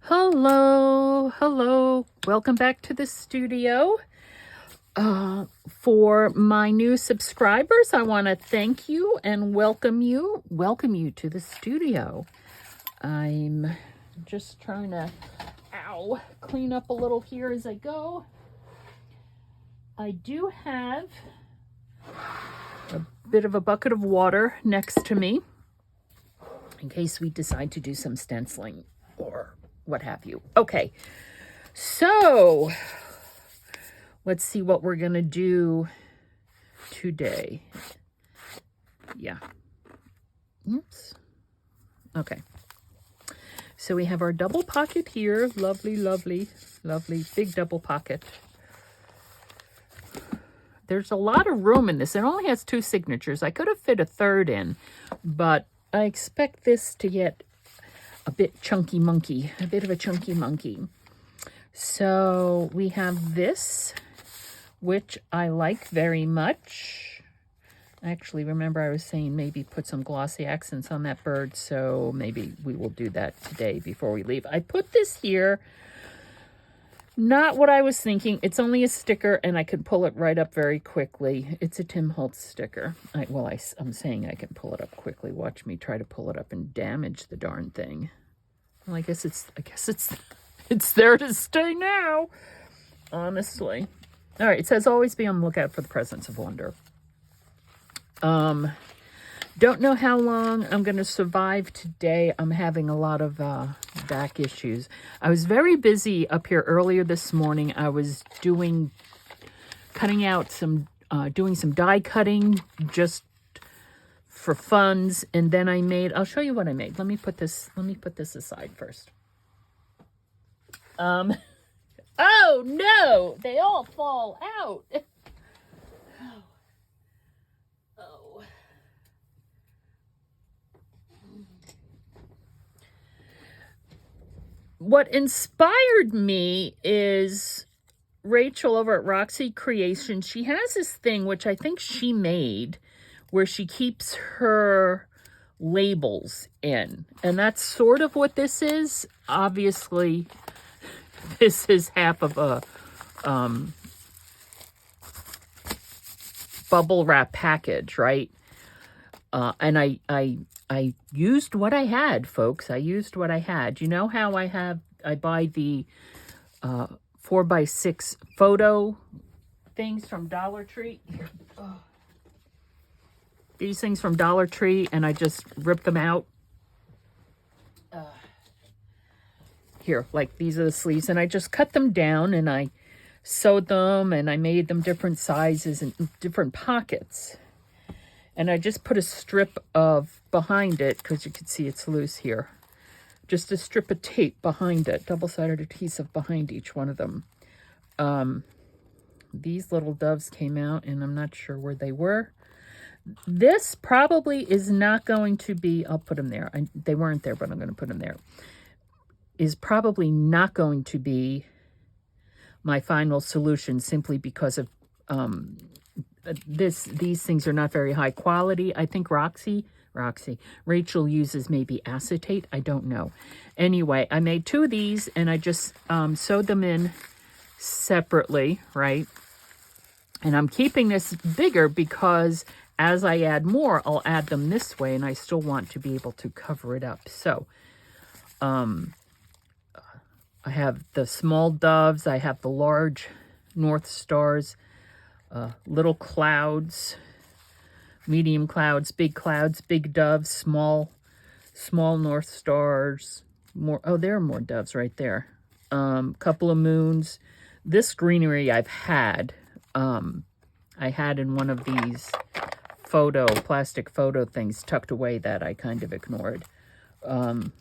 Hello. Welcome back to the studio. For my new subscribers, I want to thank you and welcome you to the studio. I'm just trying to, clean up a little here as I go. I do have a bit of a bucket of water next to me in case we decide to do some stenciling or what have you. Okay, so let's see what we're going to do today. Yeah. Oops. Okay. So we have our double pocket here. Lovely, big double pocket. There's a lot of room in this. It only has 2 signatures. I could have fit a third in, but I expect this to get a bit of a chunky monkey. So we have this, which I like very much. Actually, remember I was saying maybe put some glossy accents on that bird, so maybe we will do that today before we leave. I put this here, not what I was thinking. It's only a sticker, and I can pull it right up very quickly. It's a Tim Holtz sticker. I'm saying I can pull it up quickly. Watch me try to pull it up and damage the darn thing. Well, I guess it's there to stay now, honestly. All right, it says always be on the lookout for the presence of wonder. Don't know how long I'm going to survive today. I'm having a lot of back issues. I was very busy up here earlier this morning. I was doing some die cutting just for funds, and then I'll show you what I made. Let me put this aside first. Oh no, they all fall out. Oh. What inspired me is Rachel over at Roxy Creation. She has this thing, which I think she made, where she keeps her labels in. And that's sort of what this is. Obviously, this is half of a bubble wrap package, right? And I used what I had, folks. I used what I had. You know how I buy the 4x6 photo things from Dollar Tree? Here. Oh. These things from Dollar Tree, and I just rip them out. Here, like these are the sleeves, and I just cut them down, and I sewed them, and I made them different sizes and different pockets. And I just put a strip of behind it, because you can see it's loose here. Just a strip of tape behind it, double-sided adhesive behind each one of them. These little doves came out, and I'm not sure where they were. This probably is not going to be, I'll put them there. They weren't there, but I'm going to put them there. Is probably not going to be my final solution, simply because of these things are not very high quality. I think Rachel uses maybe acetate. I don't know. Anyway, I made 2 of these, and I just sewed them in separately, right? And I'm keeping this bigger because as I add more, I'll add them this way, and I still want to be able to cover it up. So I have the small doves, I have the large North Stars, little clouds, medium clouds, big doves, small North Stars, more. Oh, there are more doves right there. Couple of moons. This greenery I've had. I had in one of these plastic photo things tucked away that I kind of ignored. And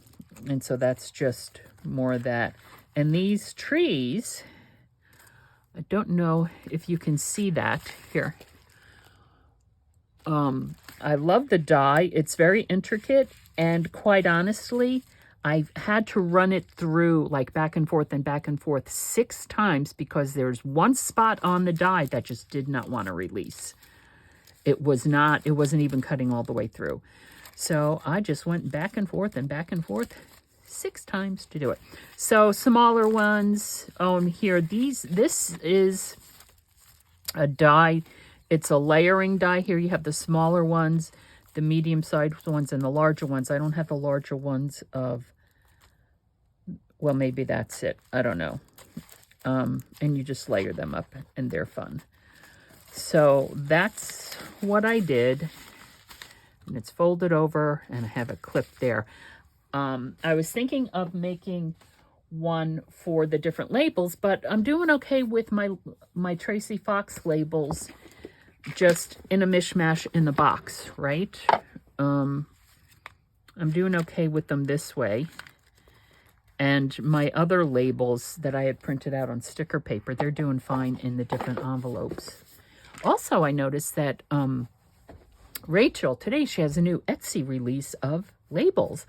so that's just more of that. And these trees, I don't know if you can see that here. I love the die. It's very intricate, and quite honestly, I've had to run it through like back and forth 6 times because there's one spot on the die that just did not want to release. It wasn't even cutting all the way through. So I just went back and forth 6 times to do it. So smaller ones, and here, this is a die. It's a layering die. Here you have the smaller ones, the medium-sized ones, and the larger ones. I don't have the larger ones of, well, maybe that's it. I don't know. And you just layer them up, and they're fun. So that's what I did. And it's folded over, and I have a clip there. I was thinking of making one for the different labels, but I'm doing okay with my Tracy Fox labels just in a mishmash in the box, right? I'm doing okay with them this way. And my other labels that I had printed out on sticker paper, they're doing fine in the different envelopes. Also, I noticed that Rachel, today she has a new Etsy release of labels.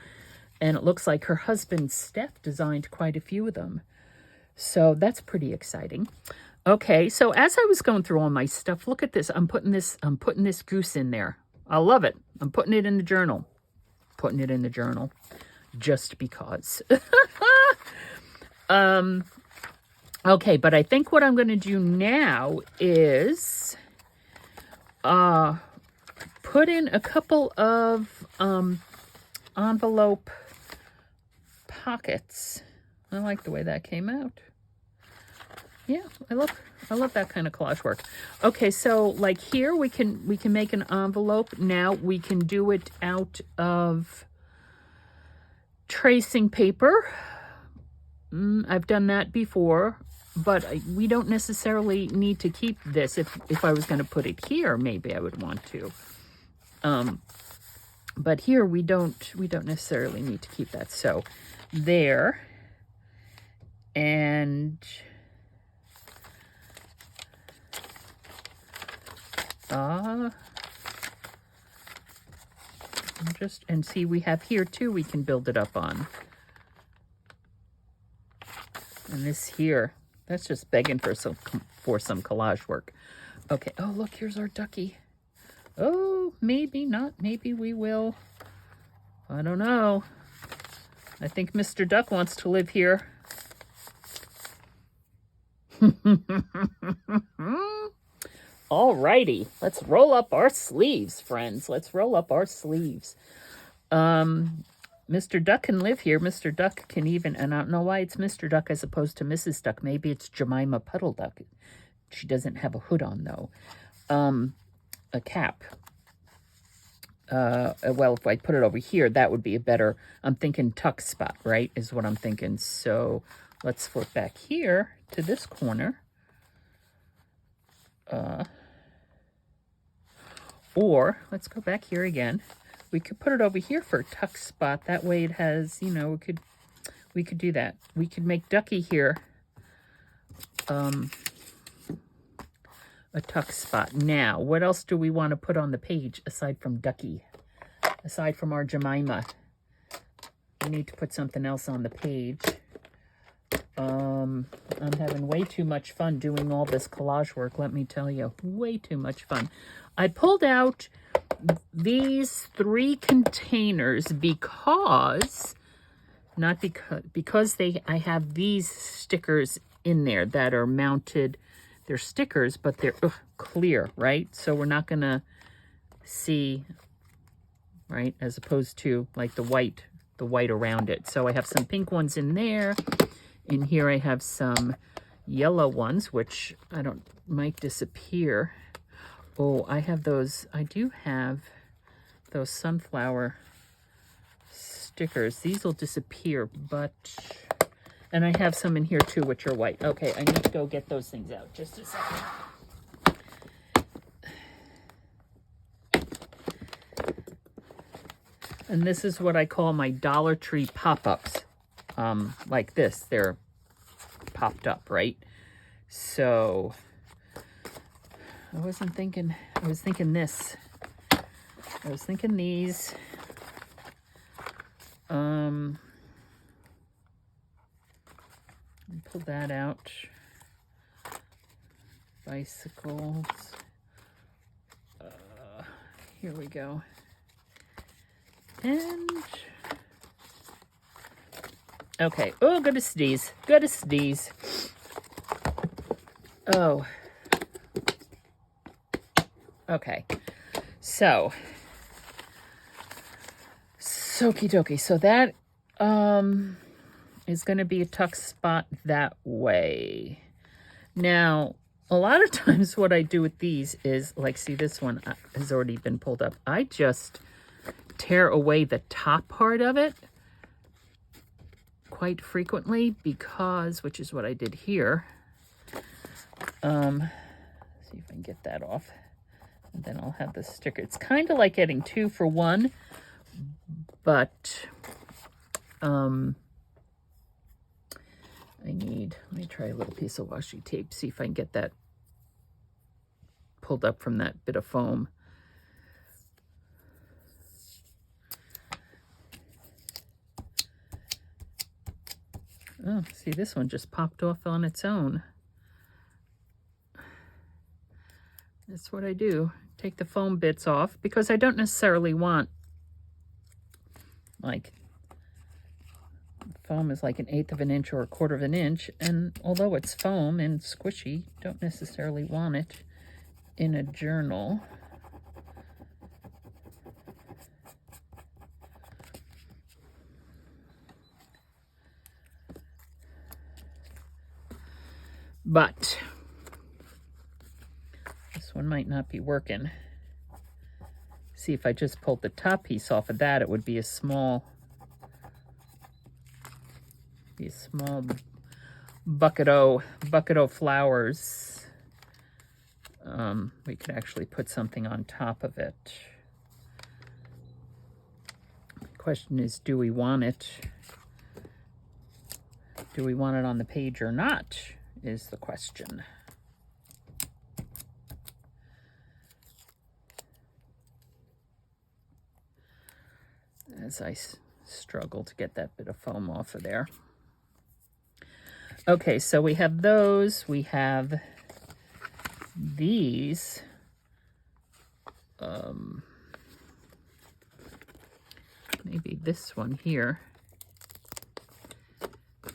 And it looks like her husband, Steph, designed quite a few of them. So that's pretty exciting. Okay, so as I was going through all my stuff, look at this. I'm putting this goose in there. I love it. I'm putting it in the journal. Putting it in the journal just because. Okay, but I think what I'm going to do now is put in a couple of envelope pockets. I like the way that came out. Yeah, I love that kind of collage work. Okay, so like here we can make an envelope. Now we can do it out of tracing paper. I've done that before, but we don't necessarily need to keep this. If I was going to put it here, maybe I would want to. But here we don't necessarily need to keep that. So there, and and see, we have here too, we can build it up on. And this here, that's just begging for some collage work. Okay, oh look, here's our ducky. Oh, maybe not, maybe we will. I don't know. I think Mr. Duck wants to live here. Alrighty, let's roll up our sleeves, friends. Let's roll up our sleeves. Mr. Duck can live here. Mr. Duck can even, and I don't know why it's Mr. Duck as opposed to Mrs. Duck. Maybe it's Jemima Puddle Duck. She doesn't have a hood on, though. A cap. Well, if I put it over here, that would be a better, I'm thinking tuck spot, right, is what I'm thinking. So let's flip back here to this corner. Or let's go back here again. We could put it over here for a tuck spot. That way it has, you know, we could do that. We could make Ducky here a tuck spot. Now, what else do we want to put on the page aside from Ducky? Aside from our Jemima. We need to put something else on the page. I'm having way too much fun doing all this collage work, let me tell you. Way too much fun. I pulled out these 3 containers because I have these stickers in there that are mounted. They're stickers, but they're clear, right? So we're not going to see, right, as opposed to like the white around it. So I have some pink ones in there. In here I have some yellow ones, which might disappear. Oh, I have those. I do have those sunflower stickers. These will disappear, and I have some in here too, which are white. Okay, I need to go get those things out. Just a second. And this is what I call my Dollar Tree pop-ups. Like this, they're popped up, right? So I was thinking this. I was thinking these. Pull that out. Bicycles. Here we go. And Okay. Oh, gotta sneeze. Gotta sneeze. Oh. Okay. So. Okie dokie. So that is going to be a tuck spot that way. Now, a lot of times what I do with these is, like, see, this one has already been pulled up. I just tear away the top part of it quite frequently because, which is what I did here. See if I can get that off. And then I'll have the sticker. It's kind of like getting 2 for 1, but let me try a little piece of washi tape, see if I can get that pulled up from that bit of foam. Oh, see, this one just popped off on its own. That's what I do. Take the foam bits off because I don't necessarily want, like, foam is like 1/8 of an inch or 1/4 of an inch, and although it's foam and squishy, don't necessarily want it in a journal. But this one might not be working. See, if I just pulled the top piece off of that, it would be a small bucket o' flowers. We could actually put something on top of it. The question is, do we want it? Do we want it on the page or not, is the question. As I struggle to get that bit of foam off of there. Okay, so we have those. We have these. Maybe this one here.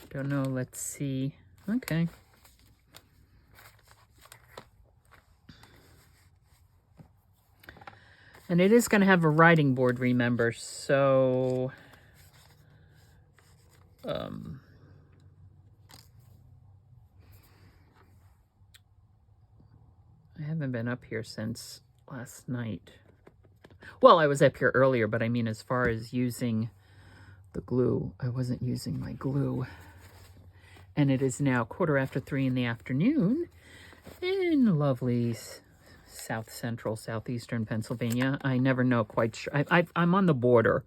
Don't know. Let's see. Okay. And it is going to have a writing board, remember, so I haven't been up here since last night. Well, I was up here earlier, but I mean, as far as using the glue, I wasn't using my glue. And it is now 3:15 in the afternoon in lovely southeastern Pennsylvania. I never know quite sure. I'm on the border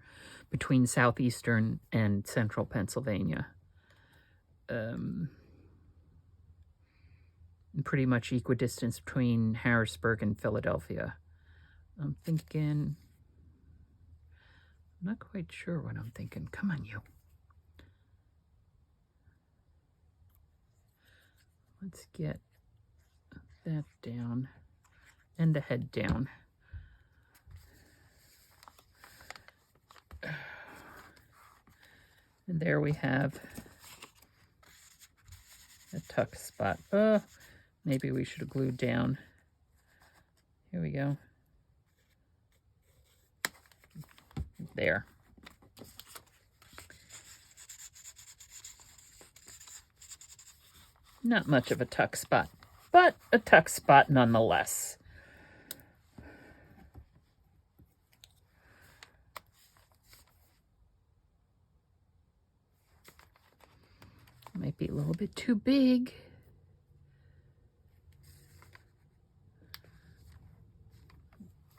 between southeastern and central Pennsylvania. Pretty much equidistance between Harrisburg and Philadelphia. I'm thinking, I'm not quite sure what I'm thinking. Come on, you. Let's get that down and the head down. And there we have a tuck spot. Maybe we should have glued down. Here we go. There. Not much of a tuck spot, but a tuck spot nonetheless. Might be a little bit too big.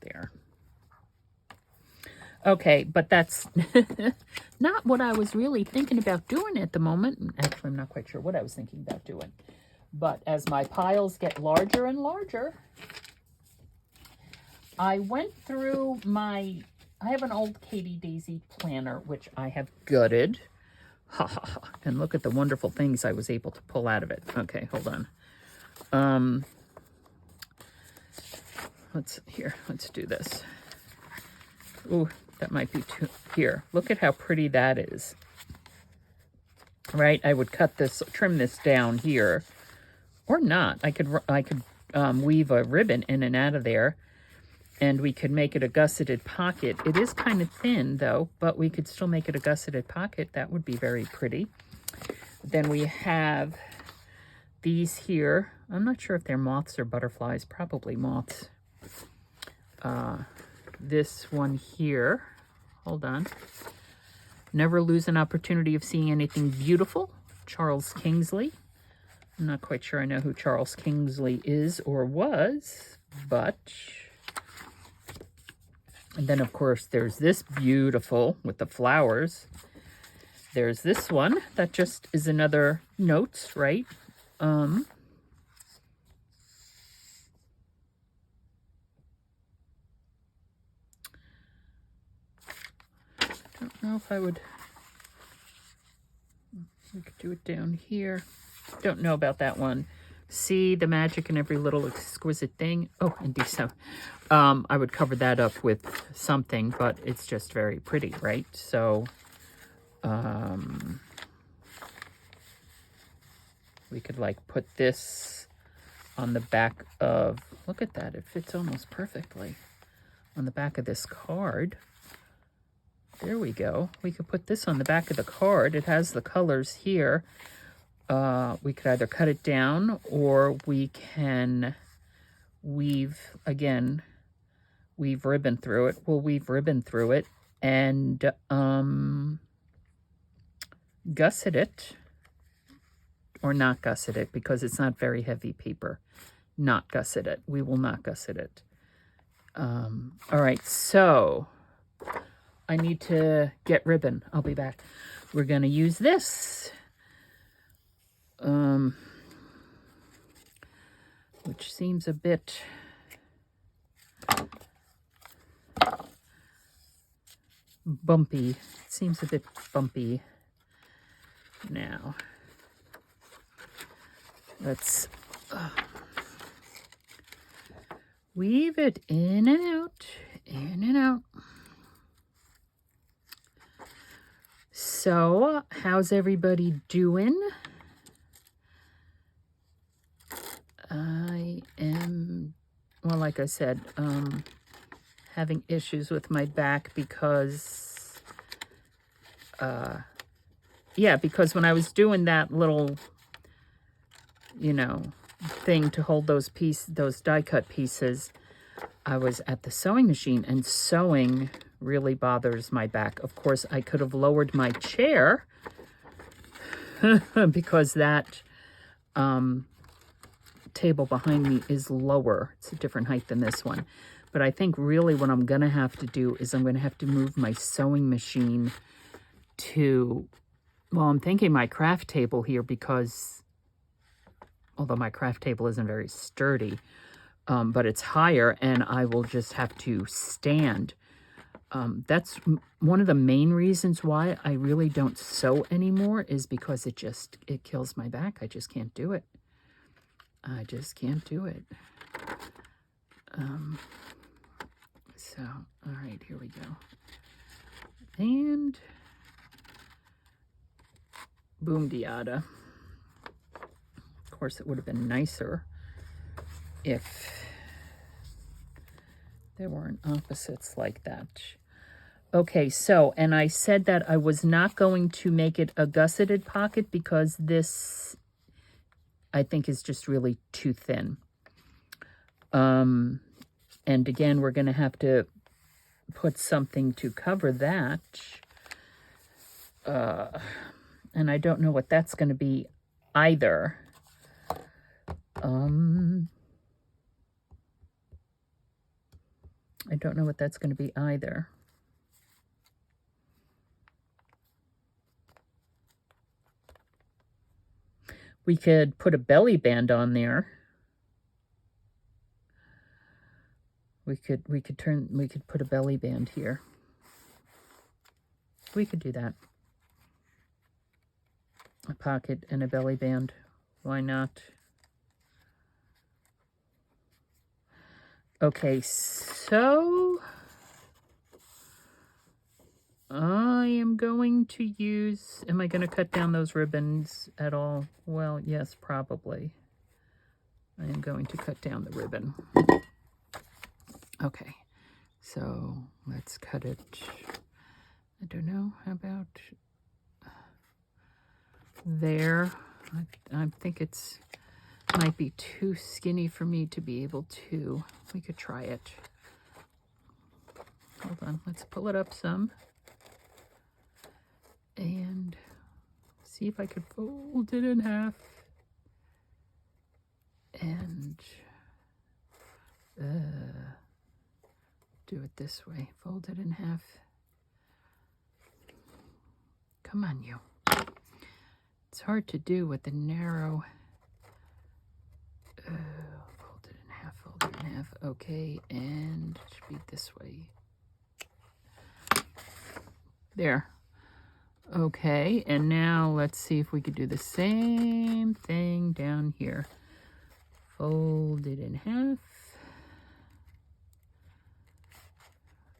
There. Okay, but that's not what I was really thinking about doing at the moment. Actually, I'm not quite sure what I was thinking about doing. But as my piles get larger and larger, I went through I have an old Katie Daisy planner, which I have gutted. Ha ha ha. And look at the wonderful things I was able to pull out of it. Okay, hold on. Let's do this. Ooh, that might be too, here. Look at how pretty that is. right? I would trim this down here, or not. I could weave a ribbon in and out of there, and we could make it a gusseted pocket. It is kind of thin though, but we could still make it a gusseted pocket. That would be very pretty. Then we have these here. I'm not sure if they're moths or butterflies, probably moths. This one here, hold on. Never lose an opportunity of seeing anything beautiful. Charles Kingsley. I'm not quite sure I know who Charles Kingsley is or was, but... And then, of course, there's this beautiful with the flowers. There's this one that just is another notes, right? Don't know if we could do it down here. Don't know about that one. See the magic in every little exquisite thing. Oh, and these, I would cover that up with something, but it's just very pretty, right? So, we could like put this on the back of, look at that, it fits almost perfectly on the back of this card. There we go. We could put this on the back of the card. It has the colors here. We could either cut it down, or we can weave ribbon through it. We'll weave ribbon through it and gusset it, or not gusset it, because it's not very heavy paper. Not gusset it. We will not gusset it. All right, so I need to get ribbon. I'll be back. We're going to use this. Which seems a bit bumpy. It seems a bit bumpy now. Let's weave it in and out, in and out. So, how's everybody doing? I am, well, like I said, having issues with my back because, because when I was doing that little, thing to hold those die cut pieces, I was at the sewing machine, and sewing really bothers my back. Of course, I could have lowered my chair because that table behind me is lower. It's a different height than this one. But I think really what I'm going to have to do is I'm going to have to move my sewing machine to, well, I'm thinking my craft table here, because although my craft table isn't very sturdy, but it's higher, and I will just have to stand. That's one of the main reasons why I really don't sew anymore, is because it kills my back. I just can't do it. I just can't do it. So, all right, here we go. And boom diada. Of course, it would have been nicer if there weren't opposites like that. Okay, so, and I said that I was not going to make it a gusseted pocket because this, I think, is just really too thin. And again, we're going to have to put something to cover that. And I don't know what that's going to be either. I don't know what that's going to be either. We could put a belly band on there. We could put a belly band here. We could do that. A pocket and a belly band. Why not? Okay, so I am going to use, am I going to cut down those ribbons at all? Well, yes, probably. I am going to cut down the ribbon. Okay, so let's cut it. I don't know, how about there? I think it's might be too skinny for me to be able to. We could try it. Hold on, let's pull it up some. And see if I could fold it in half. And do it this way. Fold it in half. Come on, you. It's hard to do with the narrow. Fold it in half, fold it in half. Okay, and it should be this way. There. Okay, and now let's see if we could do the same thing down here. Fold it in half.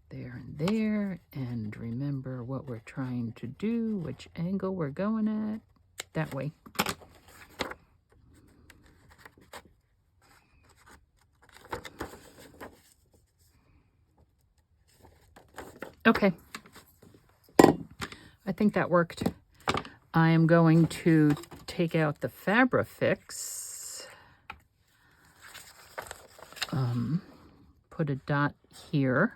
There and there. And remember what we're trying to do, which angle we're going at. That way. Okay. I think that worked. I am going to take out the Fabrifix. Put a dot here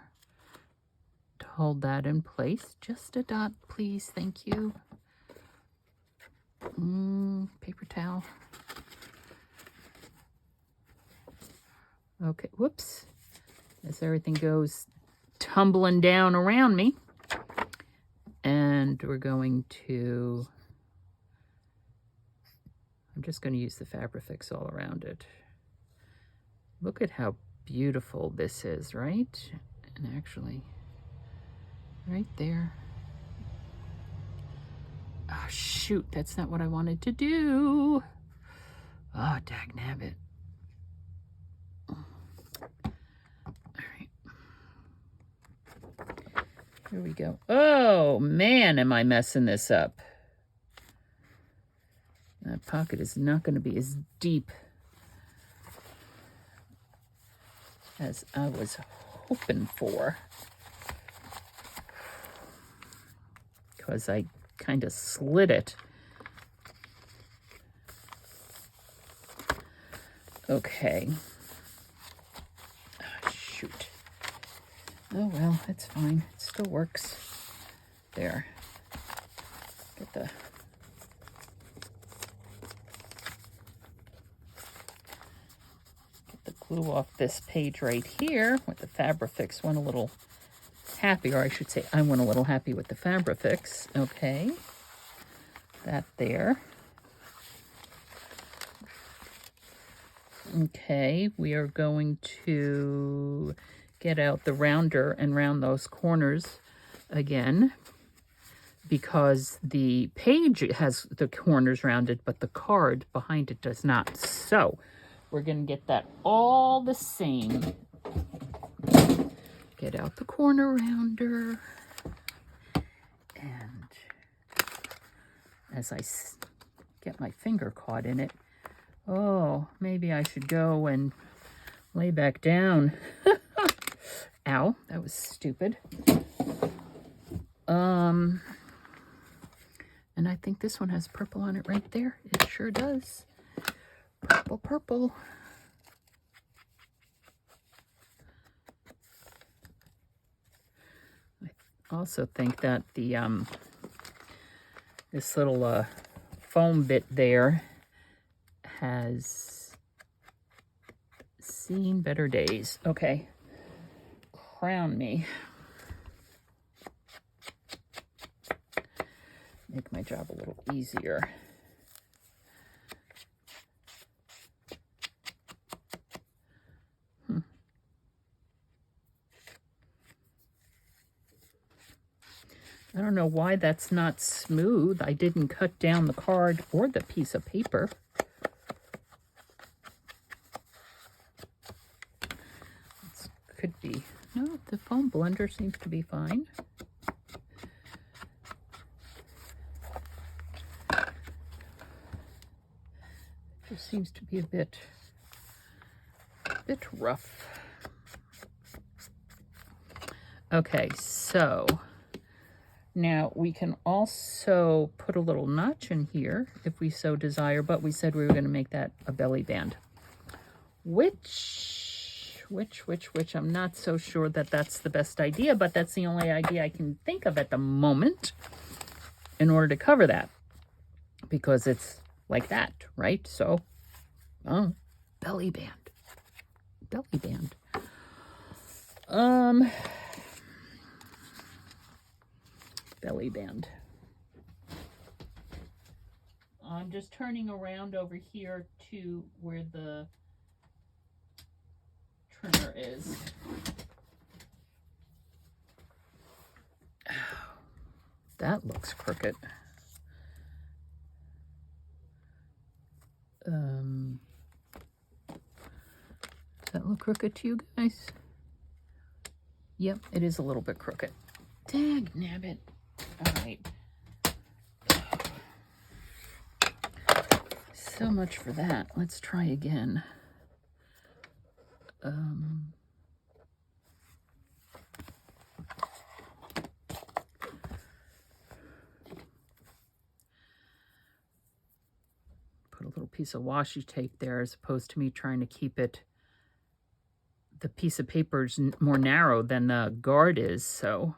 to hold that in place. Just a dot, please. Thank you. Paper towel. Okay, whoops. As everything goes tumbling down around me. And we're going to, I'm just going to use the Fabrifix all around it. Look at how beautiful this is, right? And actually, right there. Oh, shoot, that's not what I wanted to do. Oh, dagnabbit. Here we go. Oh, man, am I messing this up. That pocket is not going to be as deep as I was hoping for. Because I kind of slid it. Okay. Oh, shoot. Oh, well, that's fine. It still works. There. Get the glue off this page right here with the Fabrifix. Went a little happy, or I should say I went a little happy with the Fabrifix. Okay. That there. Okay, we are going to get out the rounder and round those corners again, because the page has the corners rounded, but the card behind it does not. So we're going to get that all the same. Get out the corner rounder. And as I get my finger caught in it, oh, maybe I should go and lay back down. Ow, that was stupid. And I think this one has purple on it right there. It sure does. Purple, purple. I also think that the this little foam bit there has seen better days. Okay. Crown me. Make my job a little easier. I don't know why that's not smooth. I didn't cut down the card or the piece of paper. This could be, no, the foam blender seems to be fine. Just seems to be a bit rough. Okay, so now we can also put a little notch in here if we so desire, but we said we were going to make that a belly band. Which I'm not so sure that that's the best idea, but that's the only idea I can think of at the moment in order to cover that, because it's like that, right? So, oh, belly band. Belly band. I'm just turning around over here to where the trimmer is. That looks crooked. Does that look crooked to you guys? Yep, it is a little bit crooked. Dag nabbit. All right. So much for that. Let's try again. Put a little piece of washi tape there as opposed to me trying to keep it. The piece of paper is more narrow than the guard is, so.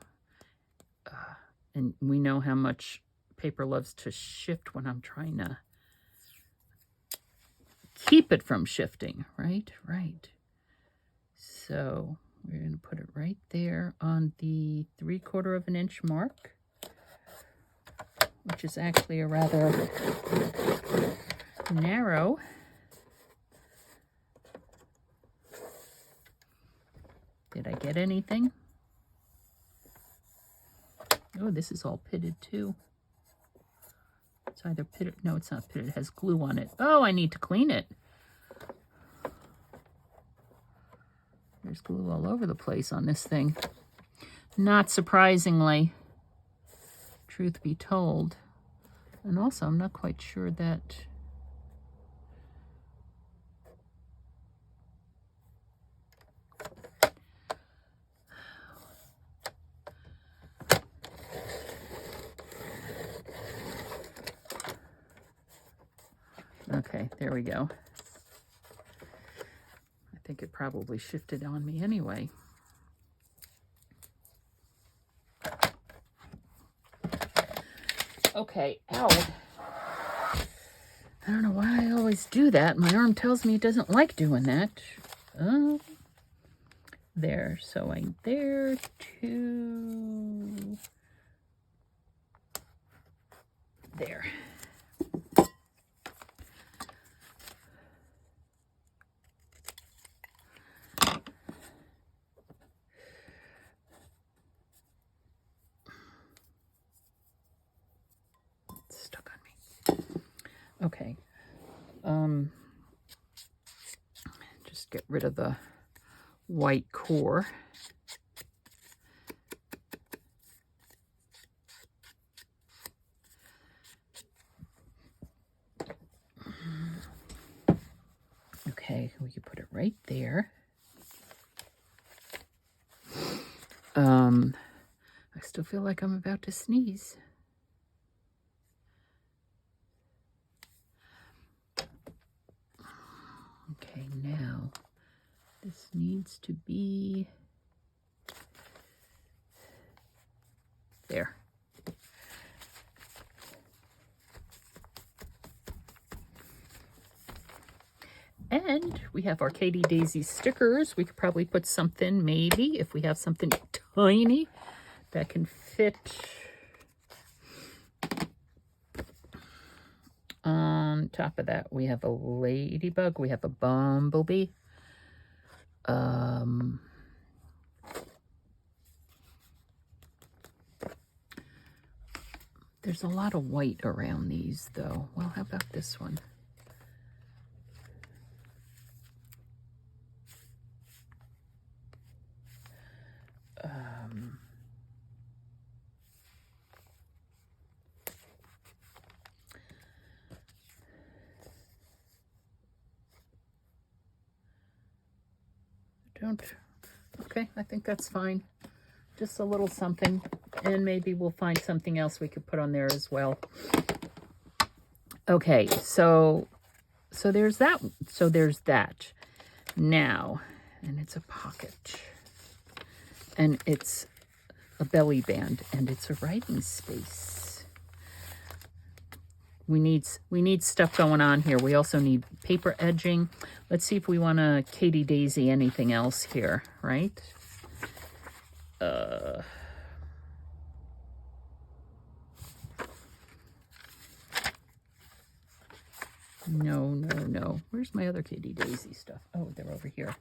And we know how much paper loves to shift when I'm trying to keep it from shifting, right? Right. So we're going to put it right there on the 3/4 of an inch mark, which is actually a rather narrow. Did I get anything? Oh, this is all pitted too. It's either pitted. No, it's not pitted. It has glue on it. Oh, I need to clean it. There's glue all over the place on this thing. Not surprisingly, truth be told. And also, I'm not quite sure that... Okay, there we go. I think it probably shifted on me anyway. Okay, ow. I don't know why I always do that. My arm tells me it doesn't like doing that. There, sewing there to there. It's stuck on me. Okay. Just get rid of the white core. Okay, we can put it right there. I still feel like I'm about to sneeze. Okay, now this needs to be there. And we have our Katie Daisy stickers. We could probably put something, maybe, if we have something tiny that can fit. On top of that, we have a ladybug. We have a bumblebee. There's a lot of white around these, though. Well, how about this one? Okay, I think that's fine. Just a little something, and maybe we'll find something else we could put on there as well. Okay, so there's that. So there's that. Now, and it's a pocket, and it's a belly band, and it's a writing space. We need stuff going on here. We also need paper edging. Let's see if we want to Katie Daisy anything else here, right? No. Where's my other Katie Daisy stuff? Oh, they're over here.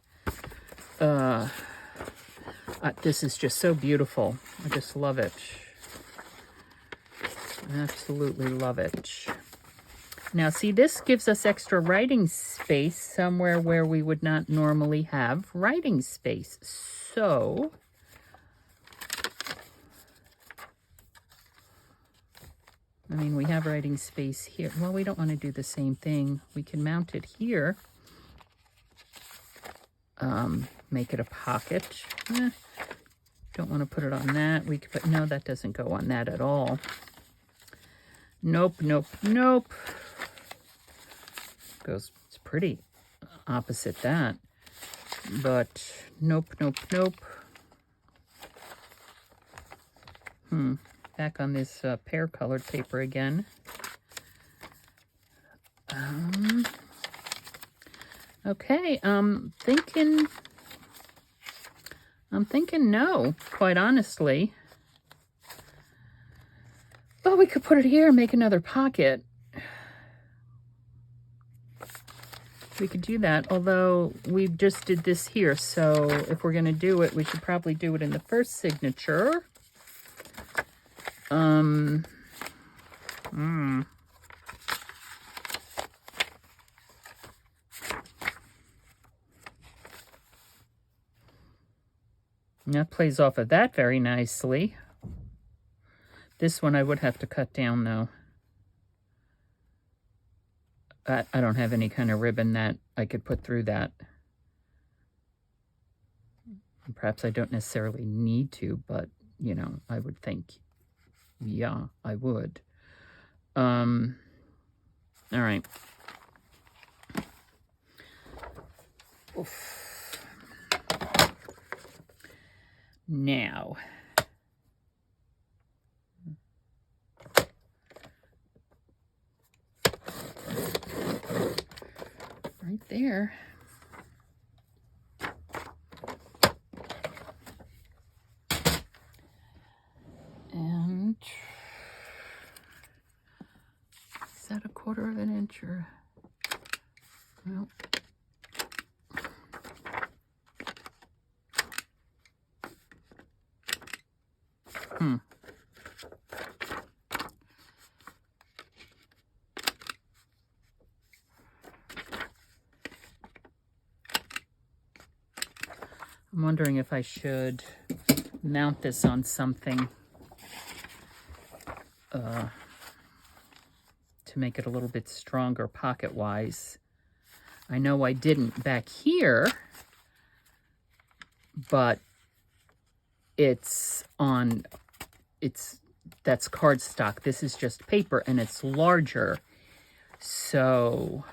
This is just so beautiful. I just love it. Absolutely love it. Now, see, this gives us extra writing space somewhere where we would not normally have writing space. So, I mean, we have writing space here. Well, we don't want to do the same thing. We can mount it here. Make it a pocket. Don't want to put it on that. We could put, no, that doesn't go on that at all. Nope. Goes, it's pretty opposite that. But nope. Back on this pear colored paper again. Okay, I'm thinking no, quite honestly. Well, we could put it here and make another pocket. We could do that, although we just did this here, so if we're going to do it, we should probably do it in the first signature. That plays off of that very nicely. This one I would have to cut down, though. I don't have any kind of ribbon that I could put through that. Perhaps I don't necessarily need to, but, you know, I would think, yeah, I would. All right. Oof. Now, right there. And is that a 1/4 of an inch or no? I'm wondering if I should mount this on something to make it a little bit stronger pocket-wise. I know I didn't back here, but that's cardstock. This is just paper, and it's larger. So,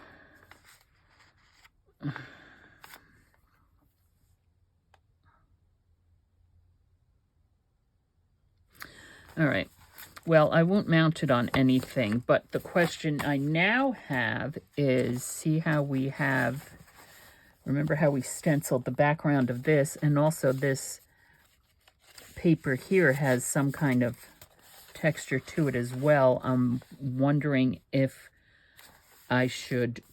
all right. Well, I won't mount it on anything, but the question I now have is, see how we have, remember how we stenciled the background of this, and also this paper here has some kind of texture to it as well. I'm wondering if I should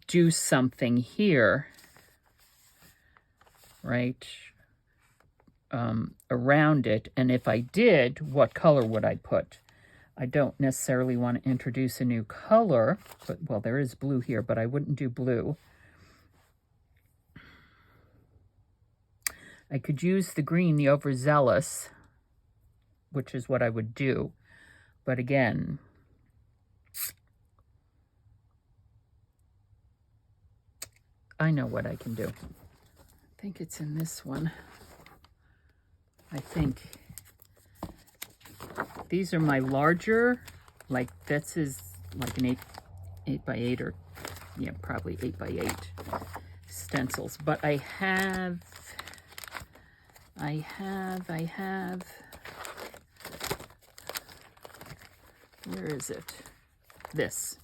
do something here, right, around it, and if I did, what color would I put? I don't necessarily want to introduce a new color, but, well, there is blue here, but I wouldn't do blue. I could use the green, the overzealous, which is what I would do, but again, I know what I can do. think it's in this one. I think. These are my larger, like this is like an 8 by 8 or, yeah, probably 8 by 8 stencils. But I have, where is it? This.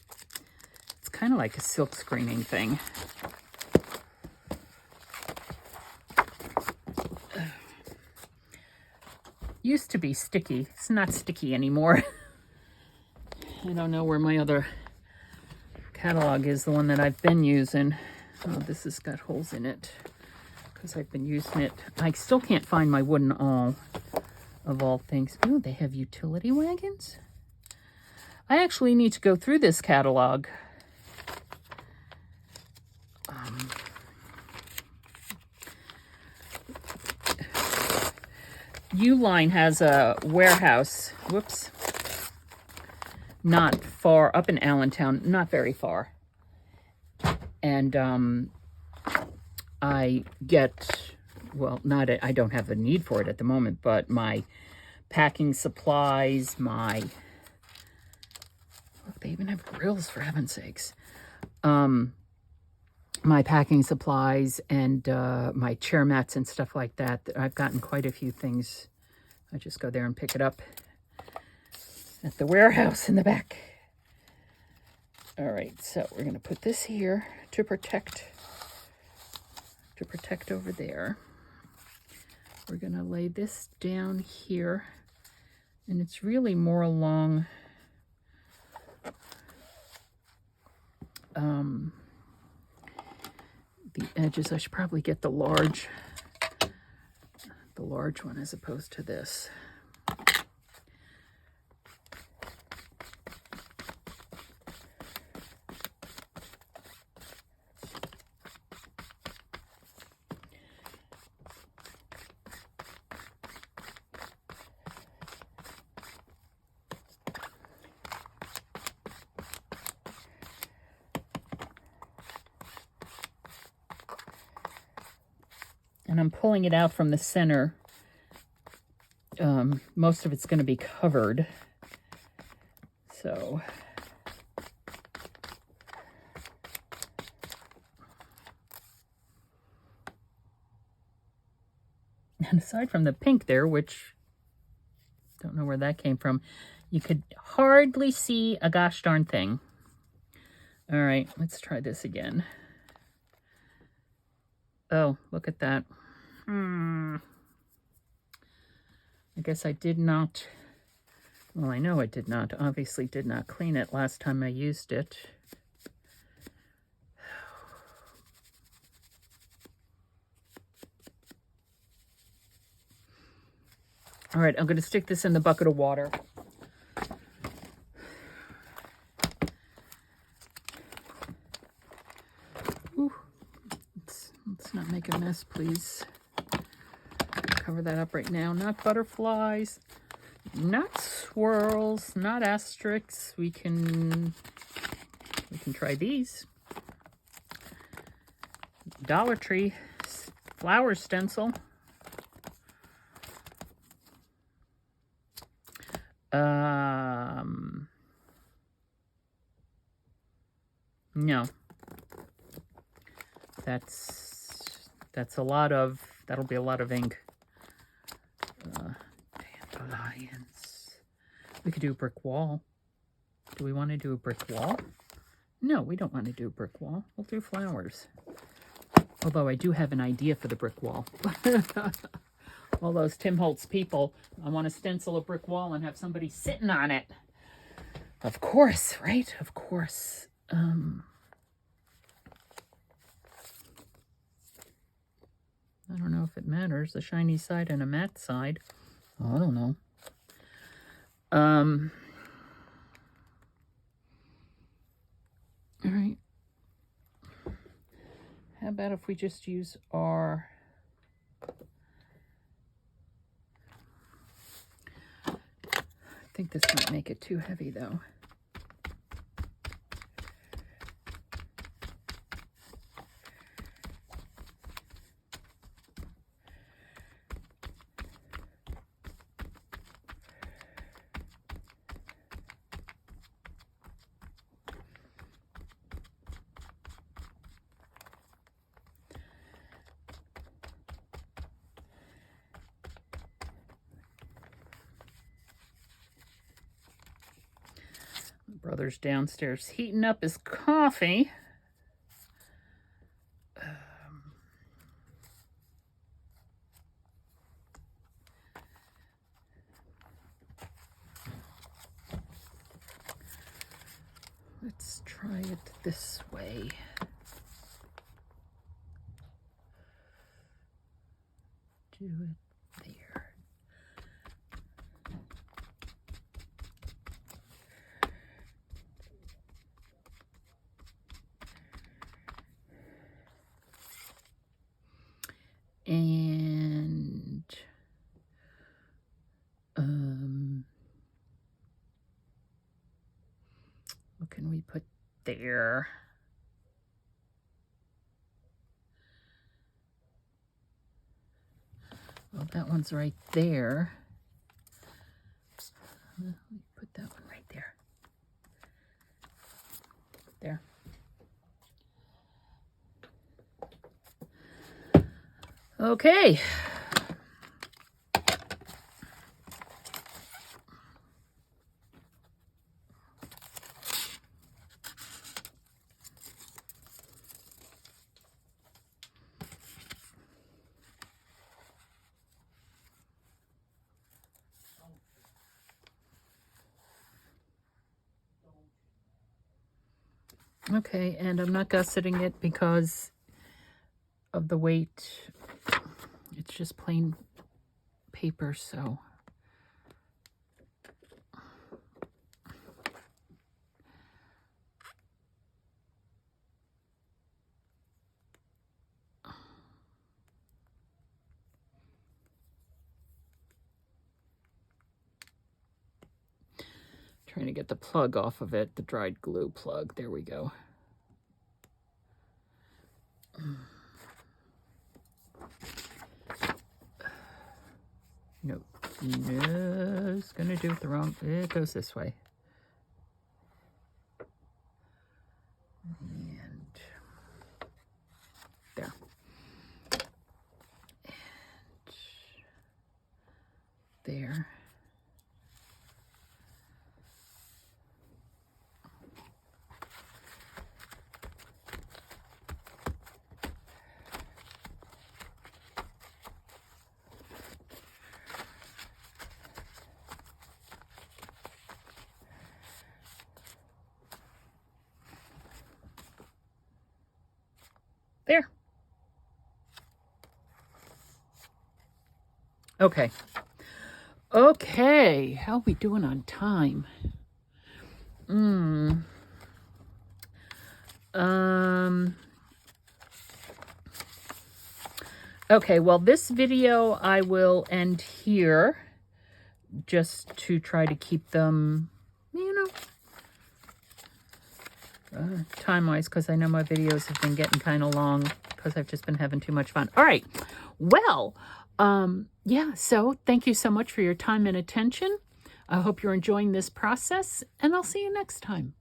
It's kind of like a silk screening thing. Used to be sticky. It's not sticky anymore. I don't know where my other catalog is, the one that I've been using. Oh, this has got holes in it because I've been using it. I still can't find my wooden awl, of all things. Oh, they have utility wagons? I actually need to go through this catalog. Uline has a warehouse, whoops, not far, up in Allentown, not very far. And I get, well, I don't have a need for it at the moment, but my packing supplies, look, they even have grills, for heaven's sakes. My packing supplies and my chair mats and stuff like that. I've gotten quite a few things. I just go there and pick it up at the warehouse in the back. All right, so we're going to put this here to protect over there. We're going to lay this down here, and it's really more along the edges. I should probably get the large one as opposed to this. And I'm pulling it out from the center. Most of it's going to be covered. So and aside from the pink there, which don't know where that came from, you could hardly see a gosh darn thing. All right, let's try this again. Oh, look at that. I guess I did not, well, I know I did not, obviously did not clean it last time I used it. All right, I'm going to stick this in the bucket of water. Ooh, let's not make a mess, please. Cover that up right now. Not butterflies, not swirls, not asterisks. We can try these. Dollar Tree flower stencil. No. That's a lot of, that'll be a lot of ink. Dandelions. We could do a brick wall. Do we want to do a brick wall? No, we don't want to do a brick wall. We'll do flowers. Although I do have an idea for the brick wall. All those Tim Holtz people, I want to stencil a brick wall and have somebody sitting on it. Of course, right? Of course. I don't know if it matters, a shiny side and a matte side. Oh, I don't know. All right. How about if we just use our... I think this might make it too heavy, though. Brother's downstairs heating up his coffee. Let's try it this way. Do it there. And what can we put there? Well, that one's right there. Let me put that one right there. There. Okay. Okay, and I'm not gusseting it because of the weight. It's just plain paper, so. Trying to get the plug off of it, the dried glue plug. There we go. No, it's gonna do it the wrong. It goes this way. And there. And there. There. Okay. Okay. How are we doing on time? Okay, well, this video I will end here just to try to keep them, time-wise, because I know my videos have been getting kind of long because I've just been having too much fun. All right. Well, yeah, so thank you so much for your time and attention. I hope you're enjoying this process, and I'll see you next time.